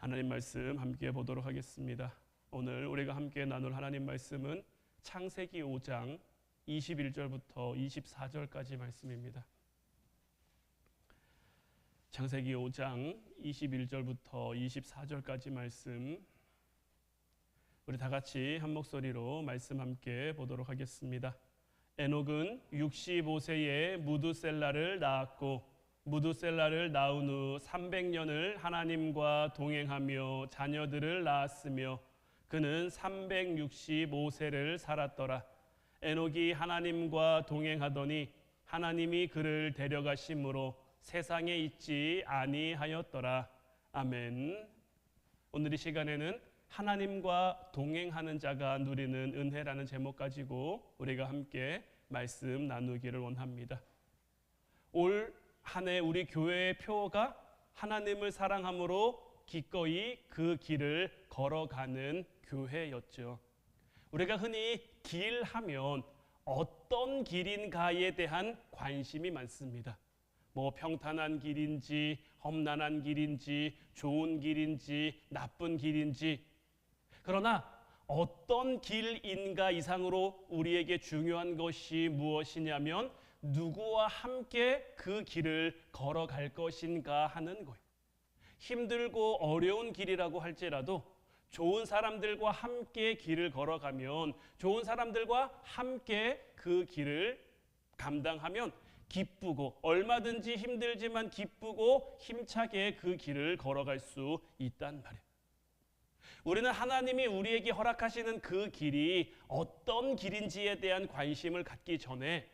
하나님 말씀 함께 보도록 하겠습니다. 오늘 우리가 함께 나눌 하나님 말씀은 창세기 5장 21절부터 24절까지 말씀입니다. 창세기 5장 21절부터 24절까지 말씀, 우리 다 같이 한 목소리로 말씀 함께 보도록 하겠습니다. 에녹은 65세에 무두셀라를 낳았고 무두셀라를 낳은 후 300년을 하나님과 동행하며 자녀들을 낳았으며 그는 365세를 살았더라. 에녹이 하나님과 동행하더니 하나님이 그를 데려가심으로 세상에 있지 아니하였더라. 아멘. 오늘 이 시간에는 하나님과 동행하는 자가 누리는 은혜라는 제목 가지고 우리가 함께 말씀 나누기를 원합니다. 올 한 해 우리 교회의 표어가 하나님을 사랑함으로 기꺼이 그 길을 걸어가는 교회였죠. 우리가 흔히 길 하면 어떤 길인가에 대한 관심이 많습니다. 뭐 평탄한 길인지 험난한 길인지 좋은 길인지 나쁜 길인지, 그러나 어떤 길인가 이상으로 우리에게 중요한 것이 무엇이냐면 누구와 함께 그 길을 걸어갈 것인가 하는 거예요. 힘들고 어려운 길이라고 할지라도 좋은 사람들과 함께 길을 걸어가면, 좋은 사람들과 함께 그 길을 감당하면 기쁘고, 얼마든지 힘들지만 기쁘고 힘차게 그 길을 걸어갈 수 있단 말이에요. 우리는 하나님이 우리에게 허락하시는 그 길이 어떤 길인지에 대한 관심을 갖기 전에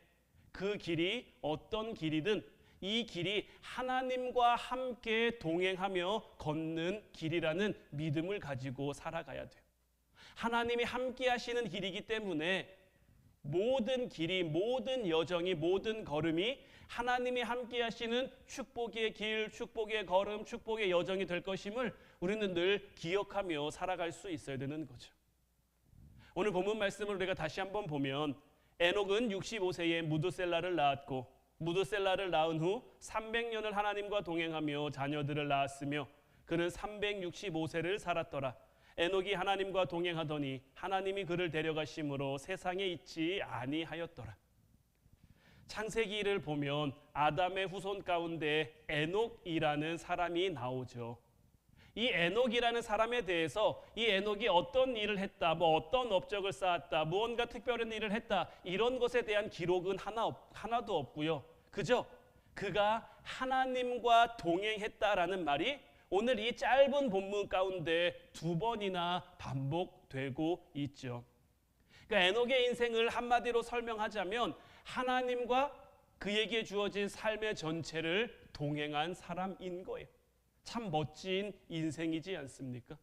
그 길이 어떤 길이든 이 길이 하나님과 함께 동행하며 걷는 길이라는 믿음을 가지고 살아가야 돼요. 하나님이 함께 하시는 길이기 때문에 모든 길이, 모든 여정이, 모든 걸음이 하나님이 함께 하시는 축복의 길, 축복의 걸음, 축복의 여정이 될 것임을 우리는 늘 기억하며 살아갈 수 있어야 되는 거죠. 오늘 본문 말씀을 우리가 다시 한번 보면 에녹은 65세에 무두셀라를 낳았고 무두셀라를 낳은 후 300년을 하나님과 동행하며 자녀들을 낳았으며 그는 365세를 살았더라. 에녹이 하나님과 동행하더니 하나님이 그를 데려가심으로 세상에 있지 아니하였더라. 창세기를 보면 아담의 후손 가운데 에녹이라는 사람이 나오죠. 이 에녹이라는 사람에 대해서 이 에녹이 어떤 일을 했다, 뭐 어떤 업적을 쌓았다, 무언가 특별한 일을 했다, 이런 것에 대한 기록은 하나도 없고요. 그저 그가 하나님과 동행했다라는 말이 오늘 이 짧은 본문 가운데 2번이나 반복되고 있죠. 그러니까 에녹의 인생을 한마디로 설명하자면 하나님과 그에게 주어진 삶의 전체를 동행한 사람인 거예요. 참 멋진 인생이지 않습니까?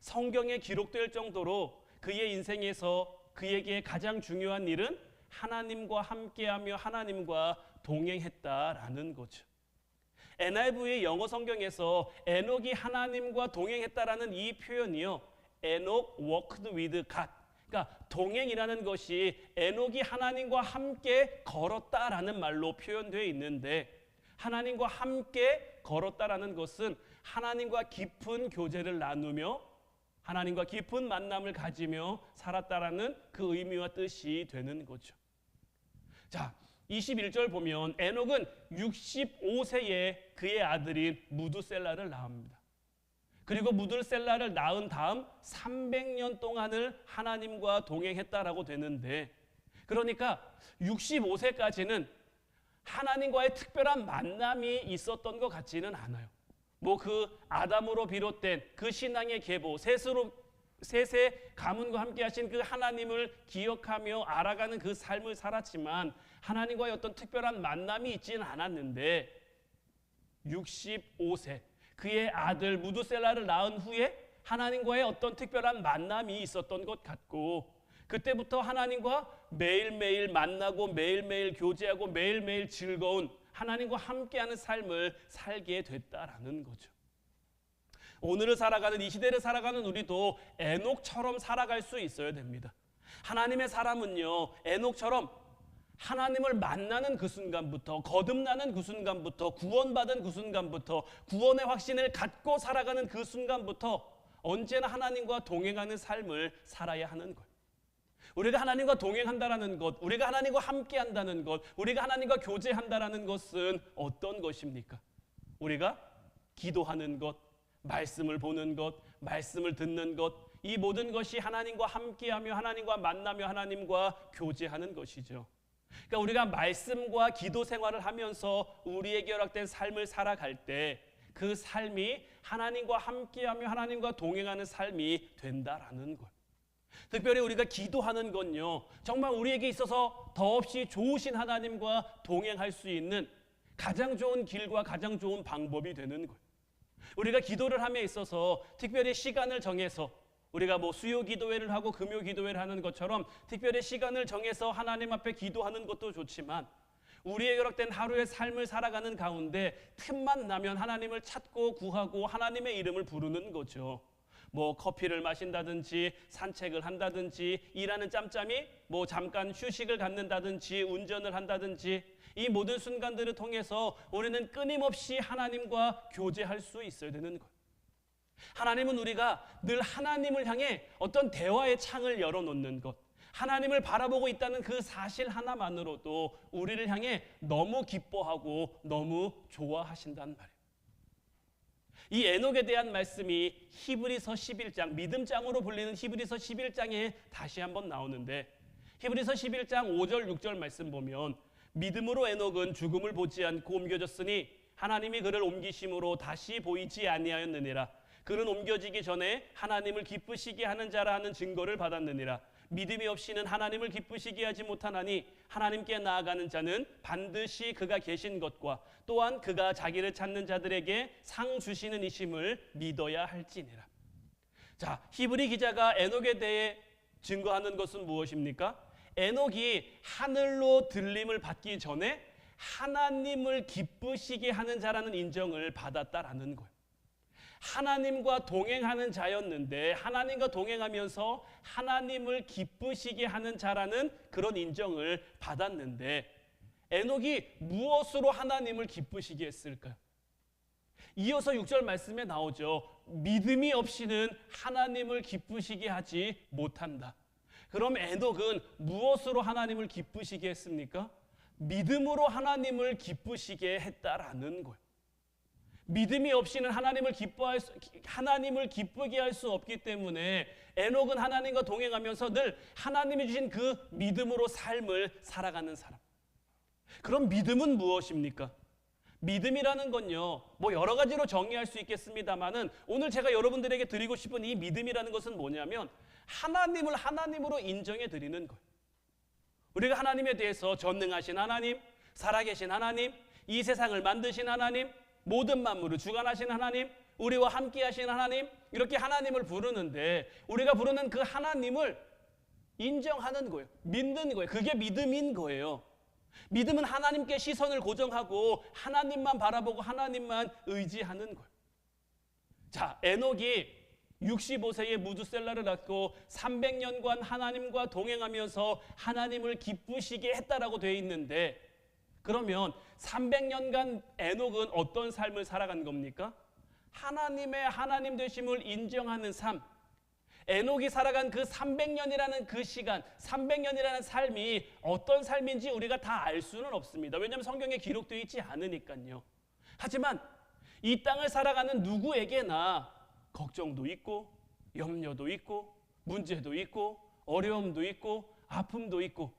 성경에 기록될 정도로 그의 인생에서 그에게 가장 중요한 일은 하나님과 함께하며 하나님과 동행했다라는 거죠. NIV의 영어 성경에서 에녹이 하나님과 동행했다라는 이 표현이요, 에녹 walked with God, 그러니까 동행이라는 것이 에녹이 하나님과 함께 걸었다라는 말로 표현되어 있는데, 하나님과 함께 걸었다라는 것은 하나님과 깊은 교제를 나누며 하나님과 깊은 만남을 가지며 살았다라는 그 의미와 뜻이 되는 거죠. 자, 21절 보면 에녹은 65세에 그의 아들인 무두셀라를 낳습니다. 그리고 무두셀라를 낳은 다음 300년 동안을 하나님과 동행했다라고 되는데, 그러니까 65세까지는 하나님과의 특별한 만남이 있었던 것 같지는 않아요. 뭐 그 아담으로 비롯된 그 신앙의 계보, 셋의 가문과 함께 하신 그 하나님을 기억하며 알아가는 그 삶을 살았지만 하나님과의 어떤 특별한 만남이 있지는 않았는데 65세 그의 아들 무두셀라를 낳은 후에 하나님과의 어떤 특별한 만남이 있었던 것 같고, 그때부터 하나님과 매일매일 만나고 매일매일 교제하고 매일매일 즐거운 하나님과 함께하는 삶을 살게 됐다라는 거죠. 오늘을 살아가는, 이 시대를 살아가는 우리도 에녹처럼 살아갈 수 있어야 됩니다. 하나님의 사람은요, 에녹처럼 하나님을 만나는 그 순간부터, 거듭나는 그 순간부터, 구원받은 그 순간부터, 구원의 확신을 갖고 살아가는 그 순간부터 언제나 하나님과 동행하는 삶을 살아야 하는 거예요. 우리가 하나님과 동행한다라는 것, 우리가 하나님과 함께한다는 것, 우리가 하나님과 교제한다라는 것은 어떤 것입니까? 우리가 기도하는 것, 말씀을 보는 것, 말씀을 듣는 것, 이 모든 것이 하나님과 함께하며 하나님과 만나며 하나님과 교제하는 것이죠. 그러니까 우리가 말씀과 기도 생활을 하면서 우리에게 허락된 삶을 살아갈 때 그 삶이 하나님과 함께하며 하나님과 동행하는 삶이 된다라는 것. 특별히 우리가 기도하는 건요, 정말 우리에게 있어서 더없이 좋으신 하나님과 동행할 수 있는 가장 좋은 길과 가장 좋은 방법이 되는 거예요. 우리가 기도를 함에 있어서 특별히 시간을 정해서 우리가 수요 기도회를 하고 금요 기도회를 하는 것처럼 특별히 시간을 정해서 하나님 앞에 기도하는 것도 좋지만 우리의 허락된 하루의 삶을 살아가는 가운데 틈만 나면 하나님을 찾고 구하고 하나님의 이름을 부르는 거죠. 커피를 마신다든지 산책을 한다든지 일하는 짬짬이 잠깐 휴식을 갖는다든지 운전을 한다든지 이 모든 순간들을 통해서 우리는 끊임없이 하나님과 교제할 수 있어야 되는 거예요. 하나님은 우리가 늘 하나님을 향해 어떤 대화의 창을 열어놓는 것, 하나님을 바라보고 있다는 그 사실 하나만으로도 우리를 향해 너무 기뻐하고 너무 좋아하신단 말이에요. 이 에녹에 대한 말씀이 히브리서 11장, 믿음장으로 불리는 히브리서 11장에 다시 한번 나오는데 히브리서 11장 5절 6절 말씀 보면 믿음으로 에녹은 죽음을 보지 않고 옮겨졌으니 하나님이 그를 옮기심으로 다시 보이지 아니하였느니라. 그는 옮겨지기 전에 하나님을 기쁘시게 하는 자라 하는 증거를 받았느니라. 믿음이 없이는 하나님을 기쁘시게 하지 못하나니 하나님께 나아가는 자는 반드시 그가 계신 것과 또한 그가 자기를 찾는 자들에게 상 주시는 이심을 믿어야 할지니라. 자, 히브리 기자가 에녹에 대해 증거하는 것은 무엇입니까? 에녹이 하늘로 들림을 받기 전에 하나님을 기쁘시게 하는 자라는 인정을 받았다라는 거예요. 하나님과 동행하는 자였는데 하나님과 동행하면서 하나님을 기쁘시게 하는 자라는 그런 인정을 받았는데 에녹이 무엇으로 하나님을 기쁘시게 했을까요? 이어서 6절 말씀에 나오죠. 믿음이 없이는 하나님을 기쁘시게 하지 못한다. 그럼 에녹은 무엇으로 하나님을 기쁘시게 했습니까? 믿음으로 하나님을 기쁘시게 했다라는 거예요. 믿음이 없이는 하나님을 기쁘게 할 수 없기 때문에 에녹은 하나님과 동행하면서 늘 하나님이 주신 그 믿음으로 삶을 살아가는 사람. 그럼 믿음은 무엇입니까? 믿음이라는 건요, 여러 가지로 정의할 수 있겠습니다만은 오늘 제가 여러분들에게 드리고 싶은 이 믿음이라는 것은 뭐냐면 하나님을 하나님으로 인정해 드리는 거예요. 우리가 하나님에 대해서 전능하신 하나님, 살아계신 하나님, 이 세상을 만드신 하나님, 모든 만물을 주관하신 하나님, 우리와 함께 하신 하나님, 이렇게 하나님을 부르는데 우리가 부르는 그 하나님을 인정하는 거예요. 믿는 거예요. 그게 믿음인 거예요. 믿음은 하나님께 시선을 고정하고 하나님만 바라보고 하나님만 의지하는 거예요. 자, 에녹이 65세에 무드셀라를 낳고 300년간 하나님과 동행하면서 하나님을 기쁘시게 했다라고 되어 있는데 그러면 300년간 에녹은 어떤 삶을 살아간 겁니까? 하나님의 하나님 되심을 인정하는 삶. 에녹이 살아간 그 300년이라는 그 시간, 300년이라는 삶이 어떤 삶인지 우리가 다 알 수는 없습니다. 왜냐하면 성경에 기록되어 있지 않으니까요. 하지만 이 땅을 살아가는 누구에게나 걱정도 있고 염려도 있고 문제도 있고 어려움도 있고 아픔도 있고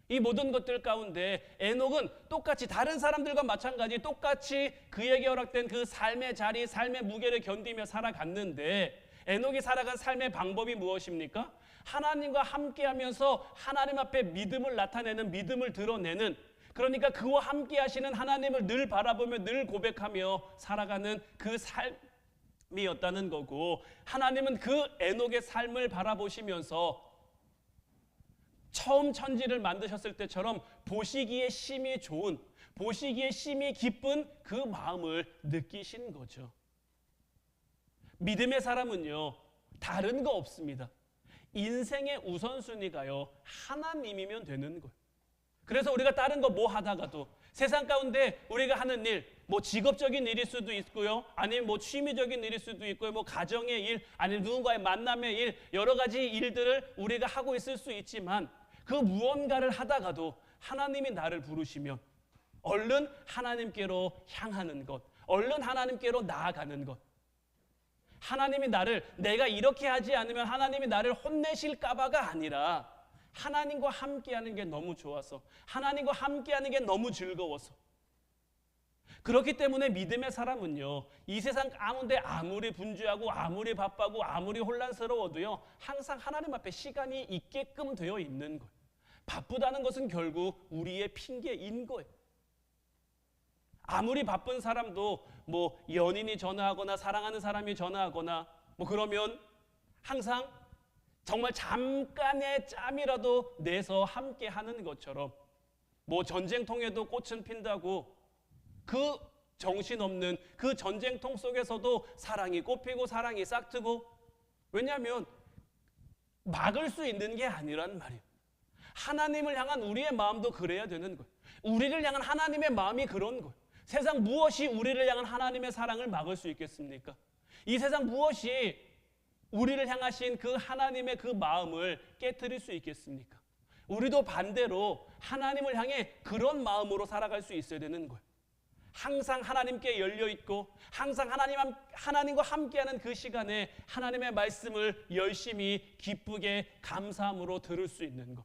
이 모든 것들 가운데 에녹은 똑같이 다른 사람들과 마찬가지 똑같이 그에게 허락된 그 삶의 자리, 삶의 무게를 견디며 살아갔는데 에녹이 살아간 삶의 방법이 무엇입니까? 하나님과 함께하면서 하나님 앞에 믿음을 나타내는, 믿음을 드러내는, 그러니까 그와 함께 하시는 하나님을 늘 바라보며 늘 고백하며 살아가는 그 삶이었다는 거고, 하나님은 그 에녹의 삶을 바라보시면서 처음 천지를 만드셨을 때처럼 보시기에 심히 좋은, 보시기에 심히 기쁜 그 마음을 느끼신 거죠. 믿음의 사람은요, 다른 거 없습니다. 인생의 우선순위가요, 하나님이면 되는 거예요. 그래서 우리가 다른 거 뭐 하다가도 세상 가운데 우리가 하는 일, 뭐 직업적인 일일 수도 있고요, 아니면 뭐 취미적인 일일 수도 있고요, 뭐 가정의 일, 아니면 누군가의 만남의 일, 여러 가지 일들을 우리가 하고 있을 수 있지만 그 무언가를 하다가도 하나님이 나를 부르시면 얼른 하나님께로 향하는 것, 얼른 하나님께로 나아가는 것. 하나님이 나를, 내가 이렇게 하지 않으면 하나님이 나를 혼내실까봐가 아니라 하나님과 함께하는 게 너무 좋아서, 하나님과 함께하는 게 너무 즐거워서. 그렇기 때문에 믿음의 사람은요, 이 세상 가운데 아무리 분주하고 아무리 바빠고 아무리 혼란스러워도요, 항상 하나님 앞에 시간이 있게끔 되어 있는 거예요. 바쁘다는 것은 결국 우리의 핑계인 거예요. 아무리 바쁜 사람도 뭐 연인이 전화하거나 사랑하는 사람이 전화하거나 뭐 그러면 항상 정말 잠깐의 짬이라도 내서 함께 하는 것처럼, 뭐 전쟁통에도 꽃은 핀다고 그 정신없는 그 전쟁통 속에서도 사랑이 꽃피고 사랑이 싹트고, 왜냐하면 막을 수 있는 게 아니란 말이에요. 하나님을 향한 우리의 마음도 그래야 되는 거예요. 우리를 향한 하나님의 마음이 그런 거예요. 세상 무엇이 우리를 향한 하나님의 사랑을 막을 수 있겠습니까? 이 세상 무엇이 우리를 향하신 그 하나님의 그 마음을 깨트릴 수 있겠습니까? 우리도 반대로 하나님을 향해 그런 마음으로 살아갈 수 있어야 되는 거예요. 항상 하나님께 열려있고 항상 하나님과 함께하는 그 시간에 하나님의 말씀을 열심히 기쁘게 감사함으로 들을 수 있는 것.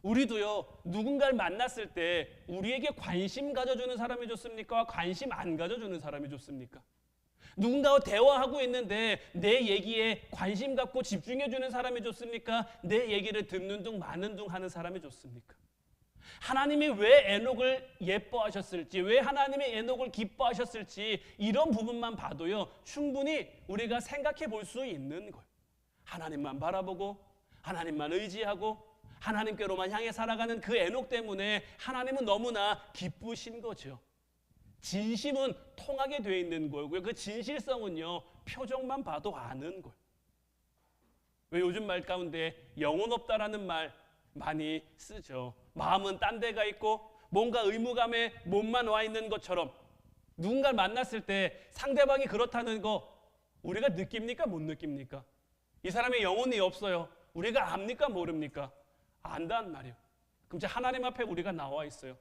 우리도요, 누군가를 만났을 때 우리에게 관심 가져주는 사람이 좋습니까? 관심 안 가져주는 사람이 좋습니까? 누군가와 대화하고 있는데 내 얘기에 관심 갖고 집중해주는 사람이 좋습니까? 내 얘기를 듣는 둥 마는 둥 하는 사람이 좋습니까? 하나님이 왜 에녹을 예뻐하셨을지, 왜 하나님이 에녹을 기뻐하셨을지 이런 부분만 봐도요, 충분히 우리가 생각해 볼 수 있는 거예요. 하나님만 바라보고 하나님만 의지하고 하나님께로만 향해 살아가는 그 에녹 때문에 하나님은 너무나 기쁘신 거죠. 진심은 통하게 되어 있는 거고요. 그 진실성은요, 표정만 봐도 아는 거예요. 왜 요즘 말 가운데 영혼 없다라는 말 많이 쓰죠. 마음은 딴 데가 있고 뭔가 의무감에 몸만 와 있는 것처럼 누군가를 만났을 때 상대방이 그렇다는 거 우리가 느낍니까? 못 느낍니까? 이 사람의 영혼이 없어요. 우리가 압니까? 모릅니까? 안다는 말이에요. 그럼 이제 하나님 앞에 우리가 나와 있어요.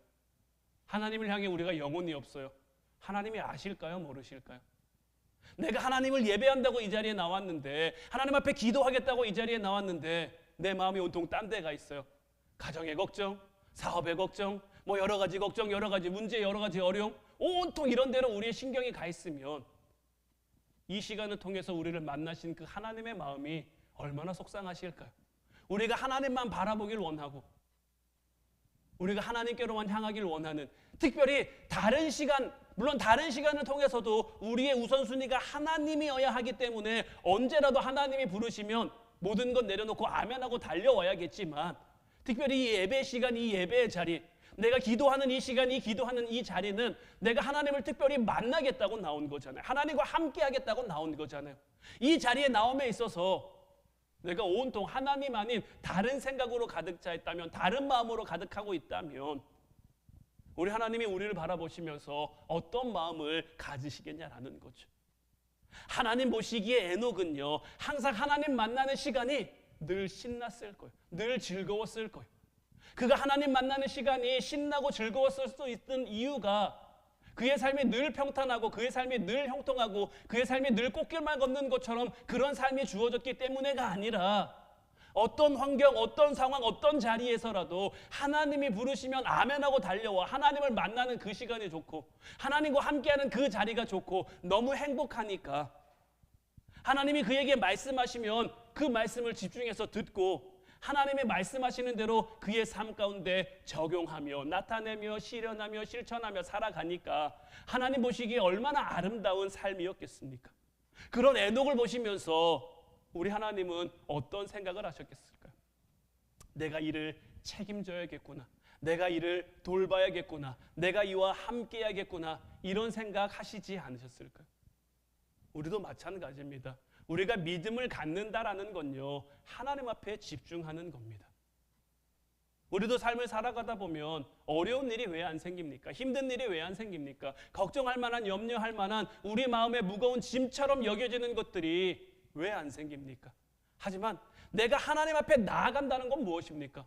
하나님을 향해 우리가 영혼이 없어요. 하나님이 아실까요? 모르실까요? 내가 하나님을 예배한다고 이 자리에 나왔는데, 하나님 앞에 기도하겠다고 이 자리에 나왔는데 내 마음이 온통 딴 데가 있어요. 가정의 걱정, 사업의 걱정, 뭐 여러 가지 걱정, 여러 가지 문제, 여러 가지 어려움, 온통 이런 데로 우리의 신경이 가 있으면 이 시간을 통해서 우리를 만나신 그 하나님의 마음이 얼마나 속상하실까요? 우리가 하나님만 바라보길 원하고 우리가 하나님께로만 향하길 원하는, 특별히 다른 시간, 물론 다른 시간을 통해서도 우리의 우선순위가 하나님이어야 하기 때문에 언제라도 하나님이 부르시면 모든 것 내려놓고 아멘하고 달려와야겠지만, 특별히 이 예배 시간, 이 예배의 자리, 내가 기도하는 이 시간, 이 기도하는 이 자리는 내가 하나님을 특별히 만나겠다고 나온 거잖아요. 하나님과 함께 하겠다고 나온 거잖아요. 이 자리에 나옴에 있어서 내가 온통 하나님 아닌 다른 생각으로 가득 차 있다면, 다른 마음으로 가득하고 있다면 우리 하나님이 우리를 바라보시면서 어떤 마음을 가지시겠냐라는 거죠. 하나님 보시기에 에녹은요, 항상 하나님 만나는 시간이 늘 신났을 거예요. 늘 즐거웠을 거예요. 그가 하나님 만나는 시간이 신나고 즐거웠을 수 있던 이유가 그의 삶이 늘 평탄하고 그의 삶이 늘 형통하고 그의 삶이 늘 꽃길만 걷는 것처럼 그런 삶이 주어졌기 때문에가 아니라, 어떤 환경, 어떤 상황, 어떤 자리에서라도 하나님이 부르시면 아멘하고 달려와 하나님을 만나는 그 시간이 좋고 하나님과 함께하는 그 자리가 좋고 너무 행복하니까 하나님이 그에게 말씀하시면 그 말씀을 집중해서 듣고 하나님의 말씀하시는 대로 그의 삶 가운데 적용하며 나타내며 실현하며 실천하며 살아가니까 하나님 보시기에 얼마나 아름다운 삶이었겠습니까? 그런 에녹을 보시면서 우리 하나님은 어떤 생각을 하셨겠을까요? 내가 이를 책임져야겠구나, 내가 이를 돌봐야겠구나, 내가 이와 함께해야겠구나, 이런 생각 하시지 않으셨을까요? 우리도 마찬가지입니다. 우리가 믿음을 갖는다라는 건요, 하나님 앞에 집중하는 겁니다. 우리도 삶을 살아가다 보면 어려운 일이 왜 안 생깁니까? 힘든 일이 왜 안 생깁니까? 걱정할 만한, 염려할 만한 우리 마음에 무거운 짐처럼 여겨지는 것들이 왜 안 생깁니까? 하지만 내가 하나님 앞에 나아간다는 건 무엇입니까?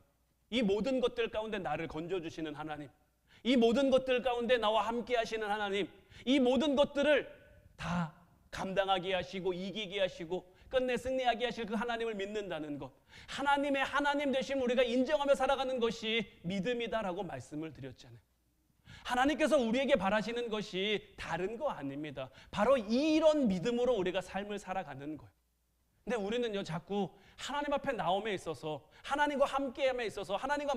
이 모든 것들 가운데 나를 건져주시는 하나님, 이 모든 것들 가운데 나와 함께 하시는 하나님, 이 모든 것들을 다 감당하게 하시고 이기게 하시고 끝내 승리하게 하실 그 하나님을 믿는다는 것, 하나님의 하나님 되심 우리가 인정하며 살아가는 것이 믿음이다라고 말씀을 드렸잖아요. 하나님께서 우리에게 바라시는 것이 다른 거 아닙니다. 바로 이런 믿음으로 우리가 삶을 살아가는 거예요. 근데 우리는요, 자꾸 하나님 앞에 나옴에 있어서, 하나님과 함께함에 있어서, 하나님과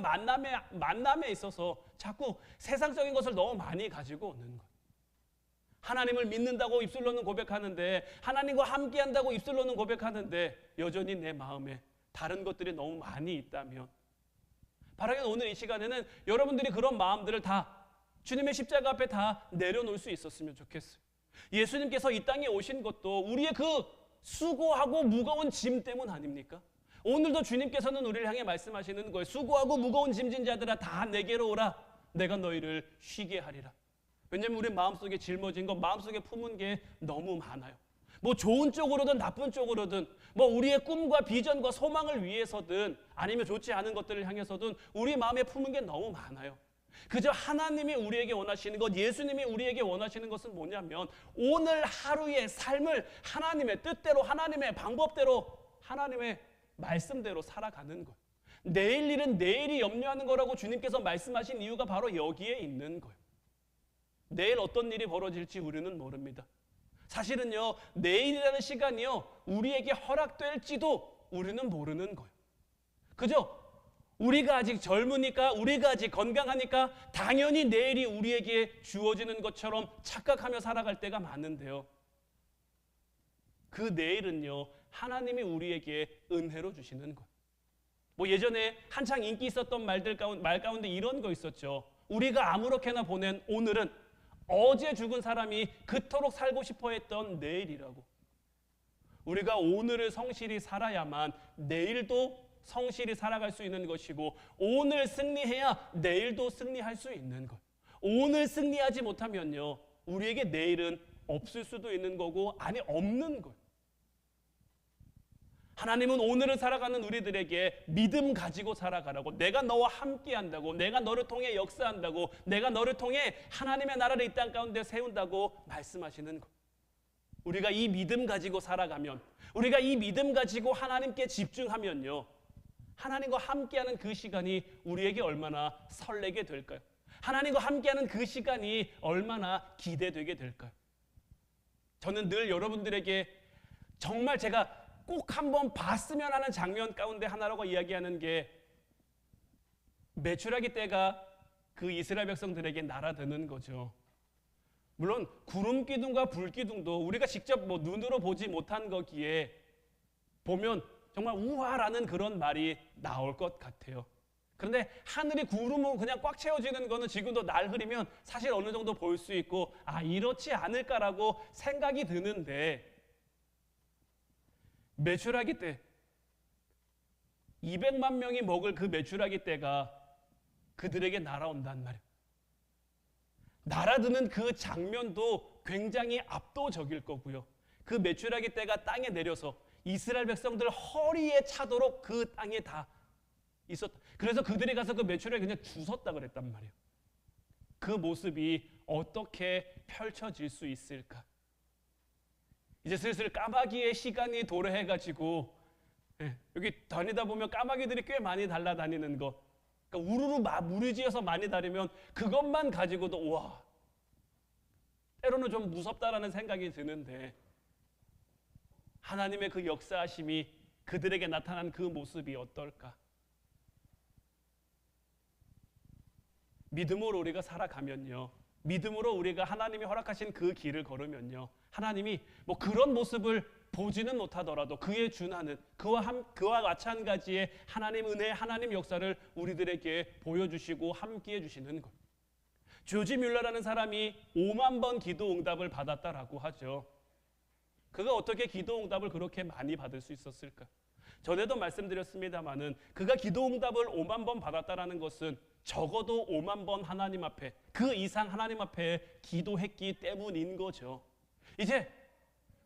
만남에 있어서 자꾸 세상적인 것을 너무 많이 가지고 오는 거예요. 하나님을 믿는다고 입술로는 고백하는데, 하나님과 함께한다고 입술로는 고백하는데 여전히 내 마음에 다른 것들이 너무 많이 있다면, 바라기는 오늘 이 시간에는 여러분들이 그런 마음들을 다 주님의 십자가 앞에 다 내려놓을 수 있었으면 좋겠어요. 예수님께서 이 땅에 오신 것도 우리의 그 수고하고 무거운 짐 때문 아닙니까? 오늘도 주님께서는 우리를 향해 말씀하시는 거예요. 수고하고 무거운 짐진 자들아 다 내게로 오라. 내가 너희를 쉬게 하리라. 왜냐하면 우리 마음속에 짊어진 것, 마음속에 품은 게 너무 많아요. 뭐 좋은 쪽으로든 나쁜 쪽으로든, 뭐 우리의 꿈과 비전과 소망을 위해서든 아니면 좋지 않은 것들을 향해서든 우리 마음에 품은 게 너무 많아요. 그저 하나님이 우리에게 원하시는 것, 예수님이 우리에게 원하시는 것은 뭐냐면 오늘 하루의 삶을 하나님의 뜻대로, 하나님의 방법대로, 하나님의 말씀대로 살아가는 것. 내일 일은 내일이 염려하는 거라고 주님께서 말씀하신 이유가 바로 여기에 있는 거예요. 내일 어떤 일이 벌어질지 우리는 모릅니다. 사실은요, 내일이라는 시간이요, 우리에게 허락될지도 우리는 모르는 거예요. 그죠? 우리가 아직 젊으니까, 우리가 아직 건강하니까 당연히 내일이 우리에게 주어지는 것처럼 착각하며 살아갈 때가 많은데요. 그 내일은요, 하나님이 우리에게 은혜로 주시는 거예요. 뭐 예전에 한창 인기 있었던 말 가운데 이런 거 있었죠. 우리가 아무렇게나 보낸 오늘은 어제 죽은 사람이 그토록 살고 싶어 했던 내일이라고. 우리가 오늘을 성실히 살아야만 내일도 성실히 살아갈 수 있는 것이고, 오늘 승리해야 내일도 승리할 수 있는 것. 오늘 승리하지 못하면요, 우리에게 내일은 없을 수도 있는 거고, 아니 없는 것. 하나님은 오늘을 살아가는 우리들에게 믿음 가지고 살아가라고, 내가 너와 함께 한다고, 내가 너를 통해 역사한다고, 내가 너를 통해 하나님의 나라를 이 땅 가운데 세운다고 말씀하시는 것. 우리가 이 믿음 가지고 살아가면, 우리가 이 믿음 가지고 하나님께 집중하면요, 하나님과 함께하는 그 시간이 우리에게 얼마나 설레게 될까요? 하나님과 함께하는 그 시간이 얼마나 기대되게 될까요? 저는 늘 여러분들에게 정말 제가 꼭 한번 봤으면 하는 장면 가운데 하나라고 이야기하는 게, 메추라기 떼가 그 이스라엘 백성들에게 날아드는 거죠. 물론 구름 기둥과 불 기둥도 우리가 직접 뭐 눈으로 보지 못한 거기에 보면 정말 우와라는 그런 말이 나올 것 같아요. 그런데 하늘이 구름으로 그냥 꽉 채워지는 거는 지금도 날 흐리면 사실 어느 정도 볼 수 있고, 아, 이렇지 않을까라고 생각이 드는데, 메추라기 떼 200만 명이 먹을 그 메추라기 떼가 그들에게 날아온단 말이에요. 날아드는 그 장면도 굉장히 압도적일 거고요. 그 메추라기 떼가 땅에 내려서 이스라엘 백성들 허리에 차도록 그 땅에 다 있었다. 그래서 그들이 가서 그 메추라기 그냥 주웠다 그랬단 말이에요. 그 모습이 어떻게 펼쳐질 수 있을까? 이제 슬슬 까마귀의 시간이 도래해가지고, 여기 다니다 보면 까마귀들이 꽤 많이 달라다니는 거, 그러니까 우르르 무리지어서 많이 다니면 그것만 가지고도 와, 때로는 좀 무섭다라는 생각이 드는데, 하나님의 그 역사하심이 그들에게 나타난 그 모습이 어떨까? 믿음으로 우리가 살아가면요, 믿음으로 우리가 하나님이 허락하신 그 길을 걸으면요, 하나님이 뭐 그런 모습을 보지는 못하더라도 그에 준하는, 그와 마찬가지의 하나님 은혜, 하나님 역사를 우리들에게 보여주시고 함께해 주시는 것. 조지 뮬러라는 사람이 5만 번 기도 응답을 받았다라고 하죠. 그가 어떻게 기도 응답을 그렇게 많이 받을 수 있었을까? 전에도 말씀드렸습니다마는 그가 기도 응답을 5만 번 받았다라는 것은 적어도 5만 번 하나님 앞에, 그 이상 하나님 앞에 기도했기 때문인 거죠. 이제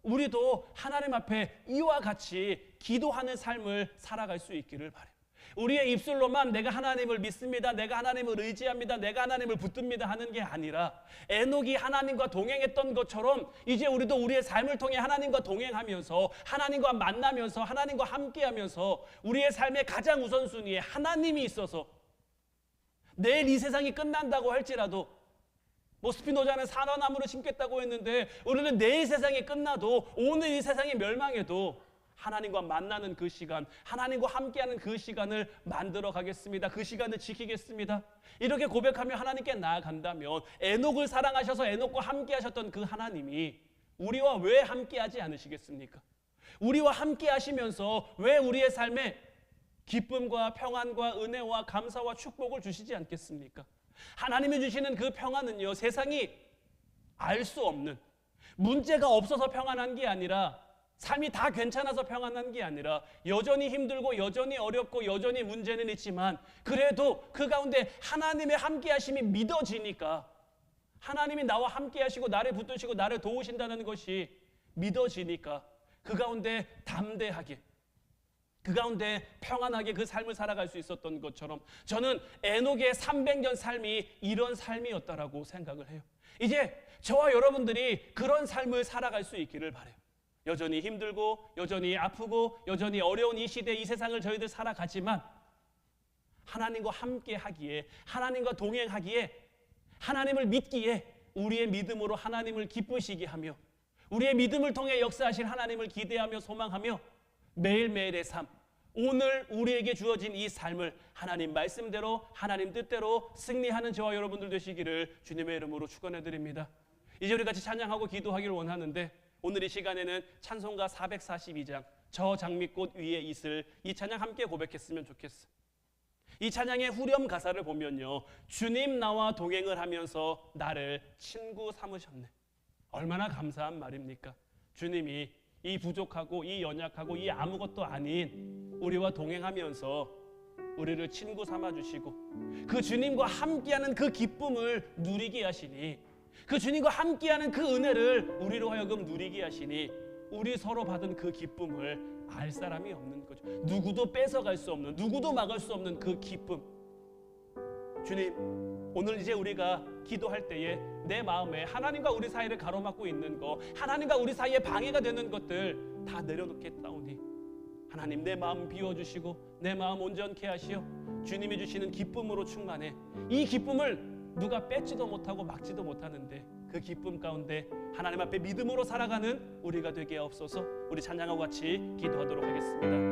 우리도 하나님 앞에 이와 같이 기도하는 삶을 살아갈 수 있기를 바라요. 우리의 입술로만 내가 하나님을 믿습니다, 내가 하나님을 의지합니다, 내가 하나님을 붙듭니다 하는 게 아니라 에녹이 하나님과 동행했던 것처럼 이제 우리도 우리의 삶을 통해 하나님과 동행하면서 하나님과 만나면서 하나님과 함께하면서 우리의 삶의 가장 우선순위에 하나님이 있어서 내일 이 세상이 끝난다고 할지라도, 스피노자는 산화나무를 심겠다고 했는데 우리는 내일 세상이 끝나도 오늘 이 세상이 멸망해도 하나님과 만나는 그 시간, 하나님과 함께하는 그 시간을 만들어 가겠습니다. 그 시간을 지키겠습니다. 이렇게 고백하며 하나님께 나아간다면 에녹을 사랑하셔서 에녹과 함께하셨던 그 하나님이 우리와 왜 함께하지 않으시겠습니까? 우리와 함께하시면서 왜 우리의 삶에 기쁨과 평안과 은혜와 감사와 축복을 주시지 않겠습니까? 하나님이 주시는 그 평안은요, 세상이 알 수 없는, 문제가 없어서 평안한 게 아니라, 삶이 다 괜찮아서 평안한 게 아니라 여전히 힘들고 여전히 어렵고 여전히 문제는 있지만 그래도 그 가운데 하나님의 함께 하심이 믿어지니까, 하나님이 나와 함께 하시고 나를 붙드시고 나를 도우신다는 것이 믿어지니까 그 가운데 담대하게, 그 가운데 평안하게 그 삶을 살아갈 수 있었던 것처럼 저는 에녹의 300년 삶이 이런 삶이었다라고 생각을 해요. 이제 저와 여러분들이 그런 삶을 살아갈 수 있기를 바라요. 여전히 힘들고 여전히 아프고 여전히 어려운 이 시대, 이 세상을 저희들 살아가지만 하나님과 함께 하기에, 하나님과 동행하기에, 하나님을 믿기에 우리의 믿음으로 하나님을 기쁘시게 하며 우리의 믿음을 통해 역사하실 하나님을 기대하며 소망하며 매일매일의 삶, 오늘 우리에게 주어진 이 삶을 하나님 말씀대로 하나님 뜻대로 승리하는 저와 여러분들 되시기를 주님의 이름으로 축원해 드립니다. 이제 우리 같이 찬양하고 기도하기를 원하는데 오늘 이 시간에는 찬송가 442장 저 장미꽃 위에 있을 이 찬양 함께 고백했으면 좋겠어요. 이 찬양의 후렴 가사를 보면요, 주님 나와 동행을 하면서 나를 친구 삼으셨네. 얼마나 감사한 말입니까? 주님이 이 부족하고 이 연약하고 이 아무것도 아닌 우리와 동행하면서 우리를 친구 삼아주시고 그 주님과 함께하는 그 기쁨을 누리게 하시니, 그 주님과 함께하는 그 은혜를 우리로 하여금 누리게 하시니 우리 서로 받은 그 기쁨을 알 사람이 없는 거죠. 누구도 뺏어갈 수 없는, 누구도 막을 수 없는 그 기쁨. 주님, 오늘 이제 우리가 기도할 때에 내 마음에 하나님과 우리 사이를 가로막고 있는 거, 하나님과 우리 사이에 방해가 되는 것들 다 내려놓겠다오니 하나님 내 마음 비워주시고 내 마음 온전케 하시어 주님이 주시는 기쁨으로 충만해. 이 기쁨을 누가 뺏지도 못하고 막지도 못하는데 그 기쁨 가운데 하나님 앞에 믿음으로 살아가는 우리가 되게 하옵소서. 우리 찬양하고 같이 기도하도록 하겠습니다.